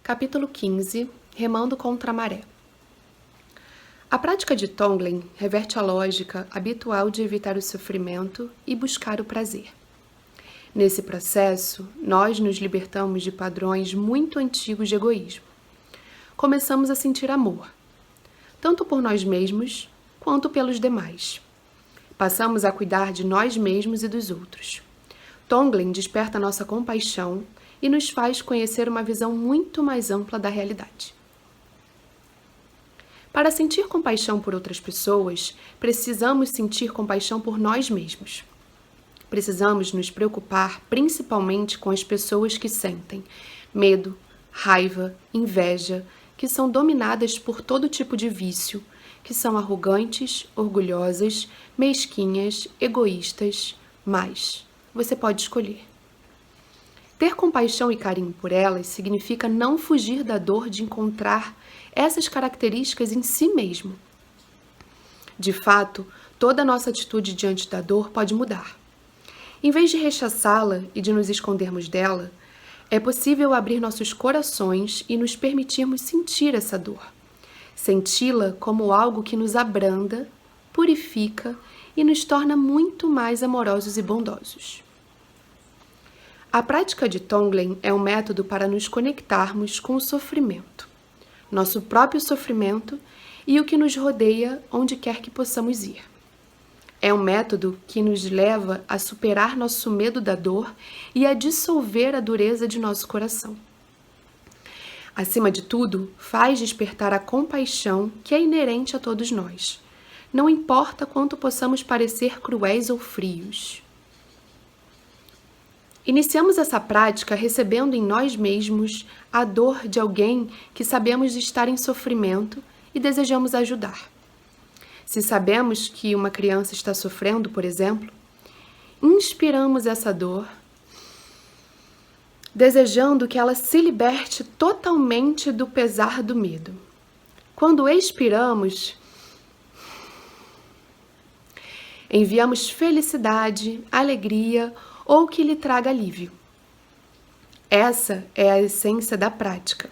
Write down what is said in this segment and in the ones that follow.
Capítulo 15. Remando contra a maré. A prática de Tonglen reverte a lógica habitual de evitar o sofrimento e buscar o prazer. Nesse processo, nós nos libertamos de padrões muito antigos de egoísmo. Começamos a sentir amor, tanto por nós mesmos quanto pelos demais. Passamos a cuidar de nós mesmos e dos outros. Tonglen desperta nossa compaixão e nos faz conhecer uma visão muito mais ampla da realidade. Para sentir compaixão por outras pessoas, precisamos sentir compaixão por nós mesmos. Precisamos nos preocupar principalmente com as pessoas que sentem medo, raiva, inveja, que são dominadas por todo tipo de vício, que são arrogantes, orgulhosas, mesquinhas, egoístas, mas você pode escolher. Ter compaixão e carinho por elas significa não fugir da dor de encontrar essas características em si mesmo. De fato, toda a nossa atitude diante da dor pode mudar. Em vez de rechaçá-la e de nos escondermos dela, é possível abrir nossos corações e nos permitirmos sentir essa dor. Senti-la como algo que nos abranda, purifica e nos torna muito mais amorosos e bondosos. A prática de Tonglen é um método para nos conectarmos com o sofrimento, nosso próprio sofrimento e o que nos rodeia onde quer que possamos ir. É um método que nos leva a superar nosso medo da dor e a dissolver a dureza de nosso coração. Acima de tudo, faz despertar a compaixão que é inerente a todos nós. Não importa quanto possamos parecer cruéis ou frios. Iniciamos essa prática recebendo em nós mesmos a dor de alguém que sabemos estar em sofrimento e desejamos ajudar. Se sabemos que uma criança está sofrendo, por exemplo, inspiramos essa dor, desejando que ela se liberte totalmente do pesar do medo. Quando expiramos, enviamos felicidade, alegria ou que lhe traga alívio. Essa é a essência da prática.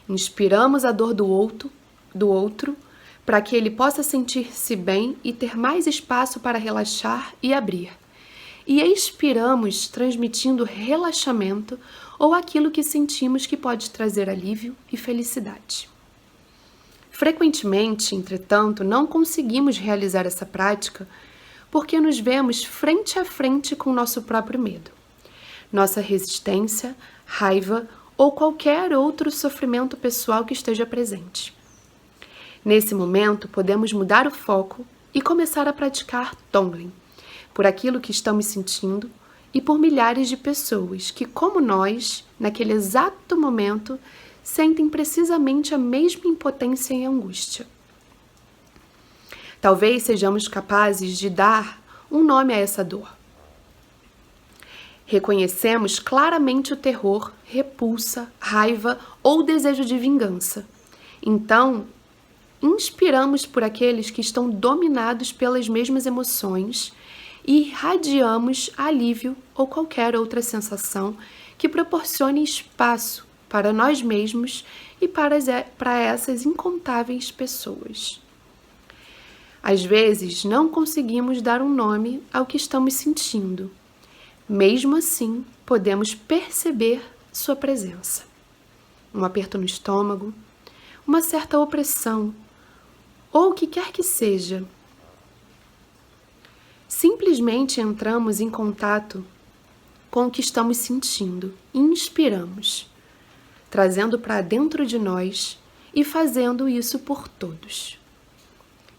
Inspiramos a dor do outro para que ele possa sentir-se bem e ter mais espaço para relaxar e abrir. E expiramos transmitindo relaxamento ou aquilo que sentimos que pode trazer alívio e felicidade. Frequentemente, entretanto, não conseguimos realizar essa prática porque nos vemos frente a frente com nosso próprio medo, nossa resistência, raiva ou qualquer outro sofrimento pessoal que esteja presente. Nesse momento, podemos mudar o foco e começar a praticar Tonglen, por aquilo que estamos sentindo e por milhares de pessoas que, como nós, naquele exato momento, sentem precisamente a mesma impotência e angústia. Talvez sejamos capazes de dar um nome a essa dor. Reconhecemos claramente o terror, repulsa, raiva ou desejo de vingança. Então, inspiramos por aqueles que estão dominados pelas mesmas emoções e irradiamos alívio ou qualquer outra sensação que proporcione espaço para nós mesmos e para essas incontáveis pessoas. Às vezes, não conseguimos dar um nome ao que estamos sentindo. Mesmo assim, podemos perceber sua presença. Um aperto no estômago, uma certa opressão, ou o que quer que seja. Simplesmente entramos em contato com o que estamos sentindo e inspiramos, trazendo para dentro de nós e fazendo isso por todos.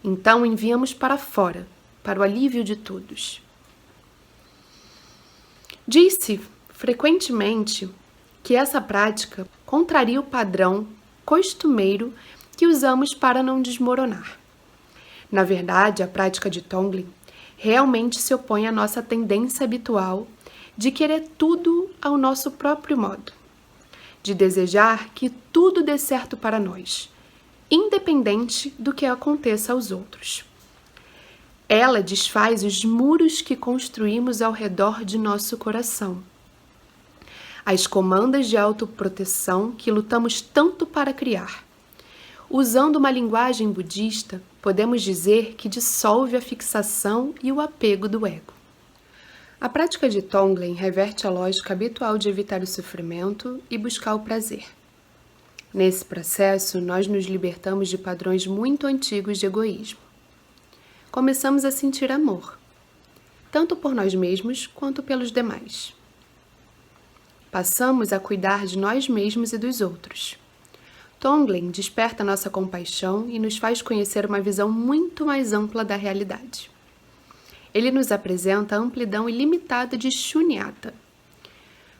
Então enviamos para fora, para o alívio de todos. Diz-se frequentemente que essa prática contraria o padrão costumeiro que usamos para não desmoronar. Na verdade, a prática de Tonglen realmente se opõe à nossa tendência habitual de querer tudo ao nosso próprio modo, de desejar que tudo dê certo para nós, independente do que aconteça aos outros. Ela desfaz os muros que construímos ao redor de nosso coração. as comandas de autoproteção que lutamos tanto para criar. Usando uma linguagem budista, podemos dizer que dissolve a fixação e o apego do ego. A prática de Tonglen reverte a lógica habitual de evitar o sofrimento e buscar o prazer. Nesse processo, nós nos libertamos de padrões muito antigos de egoísmo. Começamos a sentir amor, tanto por nós mesmos quanto pelos demais. Passamos a cuidar de nós mesmos e dos outros. Tonglen desperta nossa compaixão e nos faz conhecer uma visão muito mais ampla da realidade. Ele nos apresenta a amplidão ilimitada de Shunyata.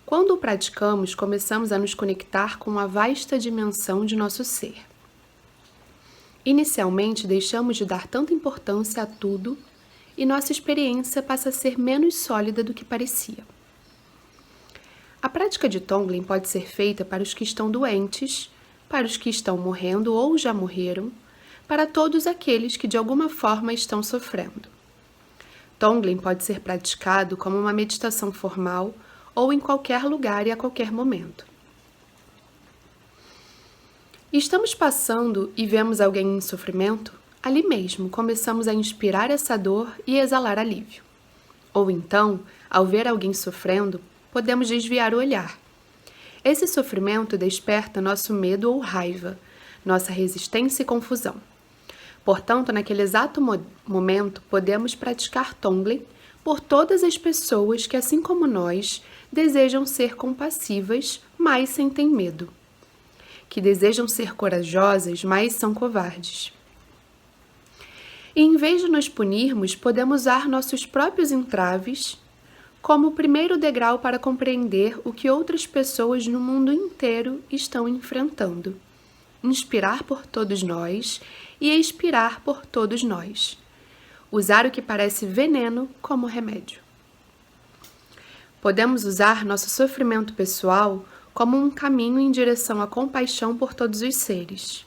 Quando o praticamos, começamos a nos conectar com a vasta dimensão de nosso ser. Inicialmente, deixamos de dar tanta importância a tudo e nossa experiência passa a ser menos sólida do que parecia. A prática de Tonglen pode ser feita para os que estão doentes, para os que estão morrendo ou já morreram, para todos aqueles que de alguma forma estão sofrendo. Tonglen pode ser praticado como uma meditação formal ou em qualquer lugar e a qualquer momento. Estamos passando e vemos alguém em sofrimento? Ali mesmo começamos a inspirar essa dor e exalar alívio. Ou então, ao ver alguém sofrendo, podemos desviar o olhar. Esse sofrimento desperta nosso medo ou raiva, nossa resistência e confusão. Portanto, naquele exato momento, podemos praticar Tonglen por todas as pessoas que, assim como nós, desejam ser compassivas, mas sentem medo. Que desejam ser corajosas, mas são covardes. E em vez de nos punirmos, podemos usar nossos próprios entraves como o primeiro degrau para compreender o que outras pessoas no mundo inteiro estão enfrentando. Inspirar por todos nós e expirar por todos nós. Usar o que parece veneno como remédio. Podemos usar nosso sofrimento pessoal como um caminho em direção à compaixão por todos os seres.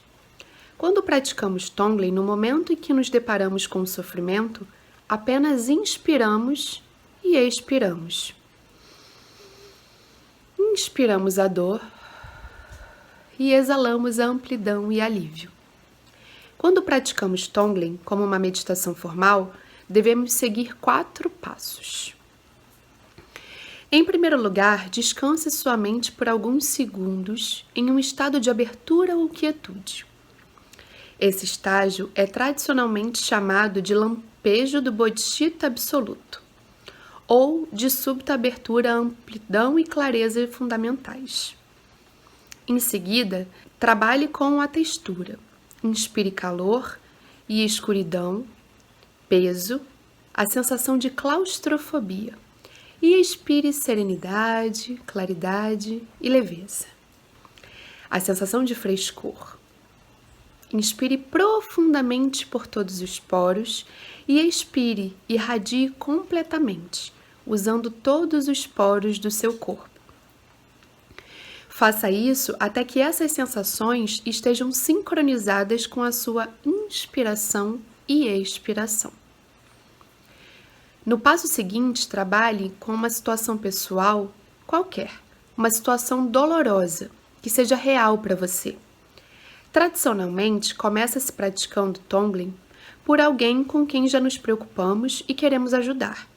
Quando praticamos Tonglen, no momento em que nos deparamos com o sofrimento, apenas inspiramos e expiramos. Inspiramos a dor e exalamos a amplidão e alívio. Quando praticamos Tonglen como uma meditação formal, devemos seguir 4 passos. Em primeiro lugar, descanse sua mente por alguns segundos em um estado de abertura ou quietude. Esse estágio é tradicionalmente chamado de lampejo do Bodhisattva absoluto, ou de súbita abertura à amplidão e clareza fundamentais. Em seguida, trabalhe com a textura. Inspire calor e escuridão, peso, a sensação de claustrofobia. E expire serenidade, claridade e leveza. A sensação de frescor. Inspire profundamente por todos os poros e expire, irradie completamente, usando todos os poros do seu corpo. Faça isso até que essas sensações estejam sincronizadas com a sua inspiração e expiração. No passo seguinte, trabalhe com uma situação pessoal qualquer, uma situação dolorosa, que seja real para você. Tradicionalmente, começa-se praticando Tonglen por alguém com quem já nos preocupamos e queremos ajudar.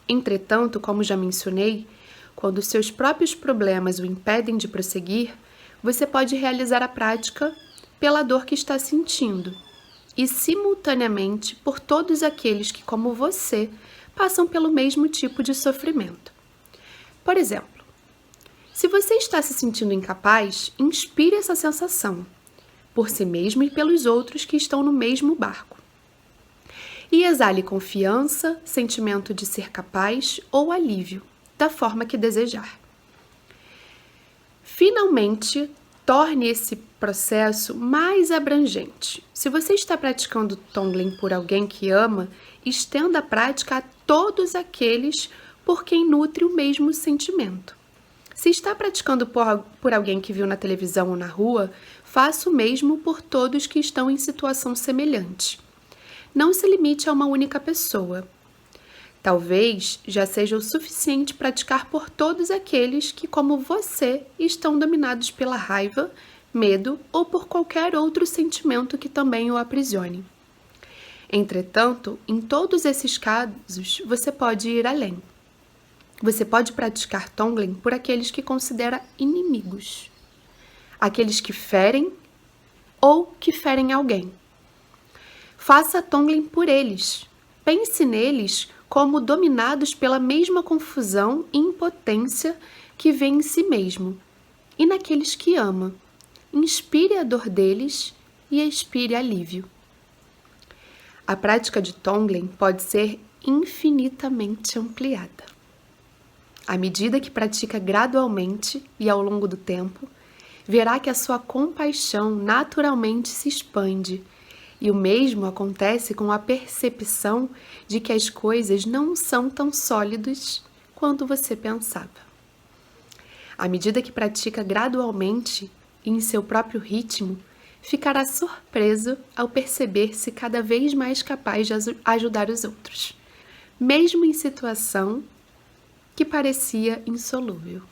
Entretanto, como já mencionei, quando seus próprios problemas o impedem de prosseguir, você pode realizar a prática pela dor que está sentindo e, simultaneamente, por todos aqueles que, como você, passam pelo mesmo tipo de sofrimento. Por exemplo, se você está se sentindo incapaz, inspire essa sensação, por si mesmo e pelos outros que estão no mesmo barco. E exale confiança, sentimento de ser capaz ou alívio, da forma que desejar. Finalmente, torne esse processo mais abrangente. Se você está praticando Tonglen por alguém que ama, estenda a prática a todos aqueles por quem nutre o mesmo sentimento. Se está praticando por alguém que viu na televisão ou na rua, faça o mesmo por todos que estão em situação semelhante. Não se limite a uma única pessoa. Talvez já seja o suficiente praticar por todos aqueles que, como você, estão dominados pela raiva, medo ou por qualquer outro sentimento que também o aprisione. Entretanto, em todos esses casos, você pode ir além. Você pode praticar Tonglen por aqueles que considera inimigos, aqueles que ferem ou que ferem alguém. Faça Tonglen por eles. Pense neles como dominados pela mesma confusão e impotência que vê em si mesmo, e naqueles que ama. Inspire a dor deles e expire alívio. A prática de Tonglen pode ser infinitamente ampliada. À medida que pratica gradualmente e ao longo do tempo, verá que a sua compaixão naturalmente se expande, e o mesmo acontece com a percepção de que as coisas não são tão sólidas quanto você pensava. À medida que pratica gradualmente e em seu próprio ritmo, ficará surpreso ao perceber-se cada vez mais capaz de ajudar os outros, mesmo em situação que parecia insolúvel.